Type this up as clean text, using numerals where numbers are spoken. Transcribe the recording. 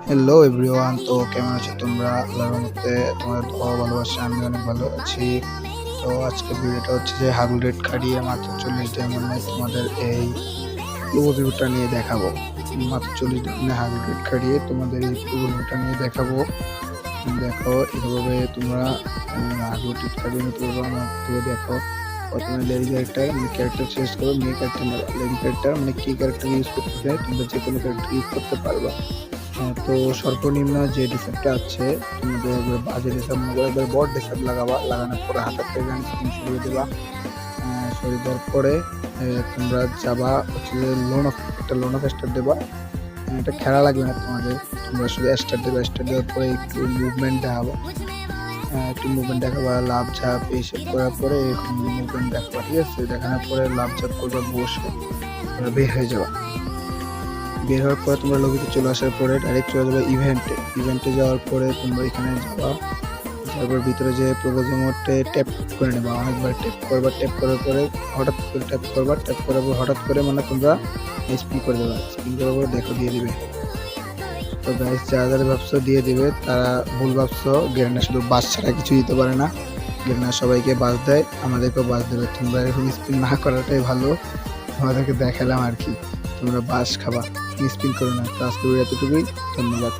Hello everyone, তো কেমন আছো তোমরা? আল্লাহর রহমতে তোমাদের দোয়া ভালোবাসা আমি অনেক ভালো আছি। তো আজকে ভিডিওটা হচ্ছে যে হাগল রেট খাটিয়ে মাত্র 40 ডায়মন্ডে তোমাদের এই প্রোভিউটা নিয়ে দেখাবো। মাত্র 40 ডায়মন্ডে হাগল রেট খাটিয়ে তোমাদের এই প্রোভিউটা নিয়ে দেখাবো। দেখো এভাবে তোমরা হাগল রেট খাটিয়ে নিতে পারবো। আমার থেকে দেখো, প্রথমে লেডি ক্যারেক্টার মানে ক্যারেক্টার চেঞ্জ করো, মেয়ে ক্যারেক্টার নেবা। লেডি ক্যারেক্টার মানে কি ক্যারেক্টার ইউজ করতে চাই তোমরা যে কোনো ক্যারেক্টার ইউজ করতে পারবা। তো সর্বনিম্ন যে ডিসেপ্টটা আছে তোমাদের বাজে ডিসেপ মনে করে এবার বড় ডিসেপ লাগাবা। লাগানোর পরে হাতের থেকে স্ক্রিন সরিয়ে দেবা। সরিয়ে দেওয়ার পরে তোমরা যাবা হচ্ছে যে লোন অফ স্টার দেবা। এটা খেলা লাগবে না তোমাদের, তোমরা শুধু স্টার দেবে। স্টার দেওয়ার পরে একটু মুভমেন্ট দেখাবো, লাভ ঝাপ এইসব করার পরে এরকম মুভমেন্ট দেখাবা। ঠিক আছে, দেখানোর পরে লাভ ঝাপ করবা, বসে বের হয়ে যাবা। বের হওয়ার পরে তোমরা লবিতে চলে আসার পরে ডাইরেক্ট চলে যাবে ইভেন্টে যাওয়ার পরে তোমরা এখানে যাবা। তারপর ভিতরে যে প্রপোজিং মোডে ট্যাপ করে নেবা, অনেকবার ট্যাপ করবা। ট্যাপ করার পরে হঠাৎ করে ট্যাপ করবা। ট্যাপ করার পর হঠাৎ করে মানে তোমরা স্পিন করে দেবা। স্পিন করার পরে দেখো দিয়ে দিবে। তো গাইস যারা যারা ভাবছো দিয়ে দিবে তারা ভুল ভাবছো। গেরেনা শুধু বাস ছাড়া কিছু দিতে পারে না। গেরেনা সবাইকে বাস দেয়, আমাদেরকেও বাস দেবে। তোমরা এরকম স্পিন না করাটাই ভালো, আমাদেরকে দেখালাম আর কি। তোমরা বাস খাবা, স্পিন করো না। তো আজকে এতটুকুই, ধন্যবাদ।